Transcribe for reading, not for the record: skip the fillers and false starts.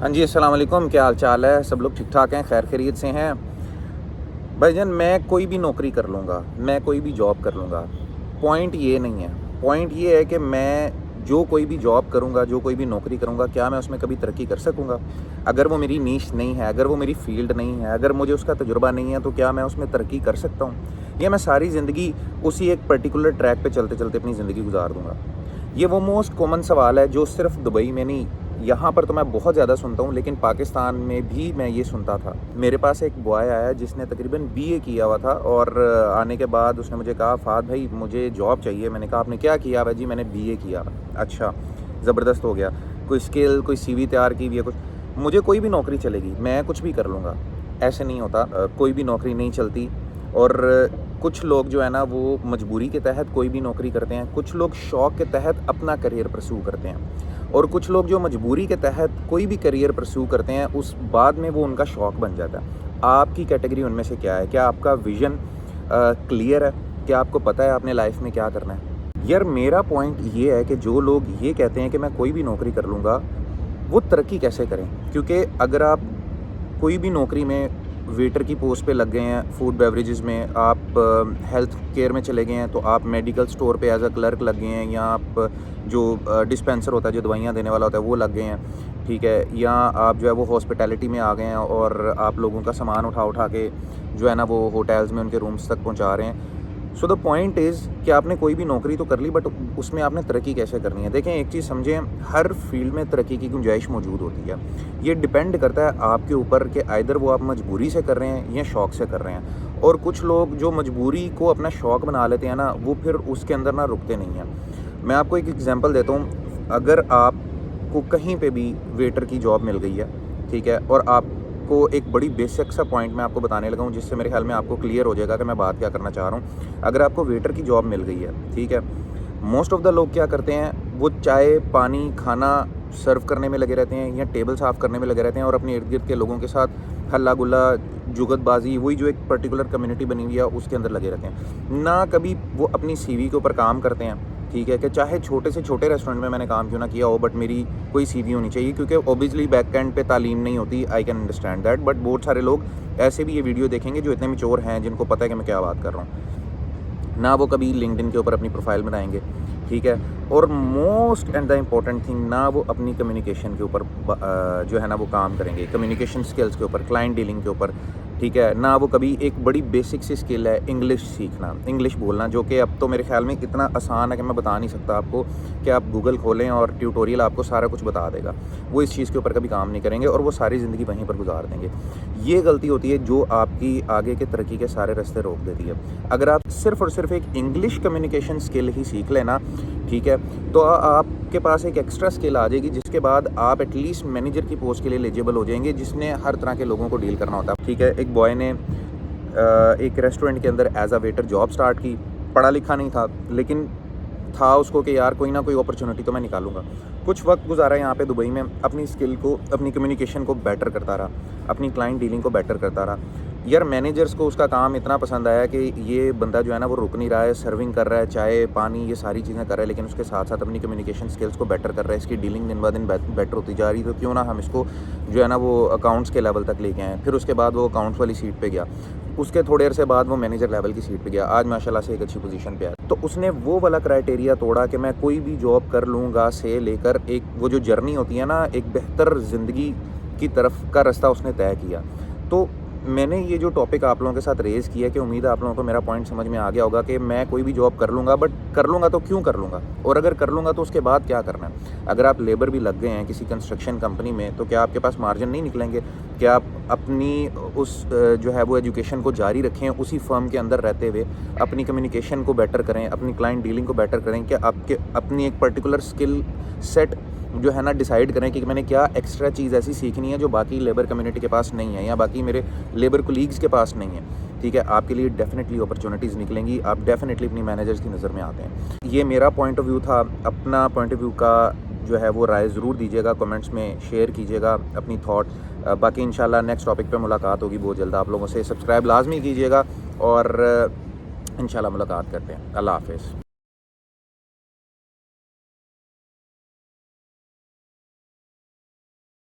हाँ जी, अस्सलाम वालेकुम। क्या हाल चाल है? सब लोग ठीक ठाक हैं, खैर खैरियत से हैं। भाईजान, मैं कोई भी नौकरी कर लूँगा, मैं कोई भी जॉब कर लूँगा, पॉइंट ये नहीं है। पॉइंट ये है कि मैं जो कोई भी जॉब करूँगा, जो कोई भी नौकरी करूँगा, क्या मैं उसमें कभी तरक्की कर सकूँगा? अगर वो मेरी नीश नहीं है, अगर वो मेरी फ़ील्ड नहीं है, अगर मुझे उसका तजुर्बा नहीं है, तो क्या मैं उसमें तरक्की कर सकता हूँ? या मैं सारी ज़िंदगी उसी एक पर्टिकुलर ट्रैक पे चलते-चलते अपनी ज़िंदगी गुज़ार दूँगा? ये वो मोस्ट कॉमन सवाल है जो सिर्फ दुबई में नहीं, यहाँ पर तो मैं बहुत ज़्यादा सुनता हूँ, लेकिन पाकिस्तान में भी मैं ये सुनता था। मेरे पास एक बॉय आया जिसने तकरीबन बीए किया हुआ था और आने के बाद उसने मुझे कहा, फ़ाद भाई मुझे जॉब चाहिए। मैंने कहा आपने क्या किया? भाई जी मैंने बीए किया। अच्छा, ज़बरदस्त हो गया। कोई स्किल, कोई सीवी तैयार की हुई है कुछ? मुझे कोई भी नौकरी चलेगी, मैं कुछ भी कर लूँगा। ऐसे नहीं होता, कोई भी नौकरी नहीं चलती। और कुछ लोग जो है ना वो मजबूरी के तहत कोई भी नौकरी करते हैं, कुछ लोग शौक़ के तहत अपना करियर परस्यू करते हैं, और कुछ लोग जो मजबूरी के तहत कोई भी करियर परस्यू करते हैं उस बाद में वो उनका शौक़ बन जाता है। आपकी कैटेगरी उनमें से क्या है? क्या आपका विज़न क्लियर है? क्या आपको पता है आपने लाइफ में क्या करना है? यार मेरा पॉइंट ये है कि जो लोग ये कहते हैं कि मैं कोई भी नौकरी कर लूँगा, वो तरक्की कैसे करें? क्योंकि अगर आप कोई भी नौकरी में वेटर की पोस्ट पे लग गए हैं, फूड बेवरेजेस में, आप हेल्थ केयर में चले गए हैं, तो आप मेडिकल स्टोर पे एज अ क्लर्क लग गए हैं, या आप जो डिस्पेंसर होता है, जो दवाइयाँ देने वाला होता है, वो लग गए हैं, ठीक है? या आप जो है वो हॉस्पिटैलिटी में आ गए हैं और आप लोगों का सामान उठा उठा के जो है ना वो होटल्स में उनके रूम्स तक पहुँचा रहे हैं। सो द पॉइंट इज़ कि आपने कोई भी नौकरी तो कर ली, बट उसमें आपने तरक्की कैसे करनी है? देखें, एक चीज़ समझें, हर फील्ड में तरक्की की गुंजाइश मौजूद होती है। ये डिपेंड करता है आपके ऊपर कि आइदर वो आप मजबूरी से कर रहे हैं या शौक़ से कर रहे हैं। और कुछ लोग जो मजबूरी को अपना शौक़ बना लेते हैं ना, वो फिर उसके अंदर ना रुकते नहीं हैं। मैं आपको एक एग्जांपल देता हूँ। अगर आपको कहीं पे भी वेटर की जॉब मिल गई है, ठीक है, और आपको एक बड़ी बेसिक सा पॉइंट मैं आपको बताने लगा हूँ, जिससे मेरे ख्याल में आपको क्लियर हो जाएगा कि मैं बात क्या करना चाह रहा हूँ। अगर आपको वेटर की जॉब मिल गई है, ठीक है, मोस्ट ऑफ द लोग क्या करते हैं, वो चाय, पानी, खाना सर्व करने में लगे रहते हैं या टेबल साफ़ करने में लगे रहते हैं, और अपने इर्द-गिर्द के लोगों के साथ हल्ला-गुल्ला, जुगतबाज़ी, वही जो एक पर्टिकुलर कम्युनिटी बनी हुई है उसके अंदर लगे रहते हैं। ना कभी वो अपनी सीवी के ऊपर काम करते हैं, ठीक है, कि चाहे छोटे से छोटे रेस्टोरेंट में मैंने काम क्यों ना किया हो, बट मेरी कोई सीवी होनी चाहिए, क्योंकि ऑब्वियसली बैक एंड पे तालीम नहीं होती। I can understand that, but बहुत सारे लोग ऐसे भी ये वीडियो देखेंगे जो इतने मैच्योर हैं, जिनको पता है कि मैं क्या बात कर रहा हूँ। ना वो कभी लिंक्डइन के ऊपर अपनी प्रोफाइल बनाएंगे, ठीक है, और most and the important thing, ना वो अपनी कम्युनिकेशन के ऊपर जो है ना वो काम करेंगे, कम्युनिकेशन स्किल्स के ऊपर, क्लाइंट डीलिंग के ऊपर, ठीक है। ना वो कभी, एक बड़ी बेसिक सी स्किल है इंग्लिश सीखना, इंग्लिश बोलना, जो कि अब तो मेरे ख्याल में इतना आसान है कि मैं बता नहीं सकता आपको, कि आप गूगल खोलें और ट्यूटोरियल आपको सारा कुछ बता देगा। वो इस चीज़ के ऊपर कभी काम नहीं करेंगे और वो सारी ज़िंदगी वहीं पर गुजार देंगे। ये गलती होती है जो आपकी आगे के तरक्की के सारे रास्ते रोक देती है। अगर आप सिर्फ़ और सिर्फ एक इंग्लिश कम्युनिकेशन स्किल ही सीख लेना, ठीक है, तो आपके पास एक एक्स्ट्रा स्किल आ जाएगी, जिसके बाद आप एटलीस्ट मैनेजर की पोस्ट के लिए एलिजिबल हो जाएंगे, जिसने हर तरह के लोगों को डील करना होता है, ठीक है। एक बॉय ने एक रेस्टोरेंट के अंदर as a waiter job start की, पढ़ा लिखा नहीं था, लेकिन था उसको कि यार कोई ना कोई अपॉर्चुनिटी तो मैं निकालूंगा। कुछ वक्त गुजारा यहाँ पे दुबई में, अपनी स्किल को, अपनी कम्युनिकेशन को बेटर करता रहा, अपनी क्लाइंट डीलिंग को बेटर करता रहा। यार मैनेजर्स को उसका काम इतना पसंद आया कि ये बंदा जो है ना वो रुक नहीं रहा है, सर्विंग कर रहा है, चाय पानी ये सारी चीज़ें कर रहा है, लेकिन उसके साथ साथ अपनी कम्युनिकेशन स्किल्स को बेटर कर रहा है, इसकी डीलिंग दिन ब दिन बेटर होती जा रही, तो क्यों ना हम इसको जो है ना वो अकाउंट्स के लेवल तक लेके आएँ। फिर उसके बाद वो अकाउंट्स वाली सीट पे गया, उसके थोड़े अरसे बाद वो मैनेजर लेवल की सीट पे गया, आज माशाल्लाह से एक अच्छी पोजीशन पे है। तो उसने वो वाला क्राइटेरिया तोड़ा कि मैं कोई भी जॉब कर लूँगा से लेकर एक वो जो जर्नी होती है ना, एक बेहतर ज़िंदगी की तरफ का रास्ता उसने तय किया। तो मैंने ये जो टॉपिक आप लोगों के साथ रेज़ किया, कि उम्मीद है आप लोगों को मेरा पॉइंट समझ में आ गया होगा कि मैं कोई भी जॉब कर लूँगा, बट कर लूँगा तो क्यों कर लूँगा, और अगर कर लूँगा तो उसके बाद क्या करना है। अगर आप लेबर भी लग गए हैं किसी कंस्ट्रक्शन कंपनी में, तो क्या आपके पास मार्जिन नहीं निकलेंगे? क्या आप अपनी उस जो है वो एजुकेशन को जारी रखें उसी फर्म के अंदर रहते हुए, अपनी कम्युनिकेशन को बेटर करें, अपनी क्लाइंट डीलिंग को बेटर करें, कि आपके अपनी एक पर्टिकुलर स्किल सेट जो है ना डिसाइड करें कि मैंने क्या एक्स्ट्रा चीज़ ऐसी सीखनी है जो बाकी लेबर कम्युनिटी के पास नहीं है, या बाकी मेरे लेबर कोलीग्स के पास नहीं है, ठीक है। आपके लिए डेफिनेटली अपॉर्चुनिटीज़ निकलेंगी, आप डेफिनेटली अपनी मैनेजर्स की नज़र में आते हैं। ये मेरा पॉइंट ऑफ व्यू था। अपना पॉइंट ऑफ व्यू का जो है वो राय ज़रूर दीजिएगा, कमेंट्स में शेयर कीजिएगा अपनी थॉट। बाकी इंशाल्लाह नेक्स्ट टॉपिक पे मुलाकात होगी बहुत जल्द आप लोगों से। सब्सक्राइब लाजमी कीजिएगा और इंशाल्लाह मुलाकात करते हैं। अल्लाह हाफ़िज़।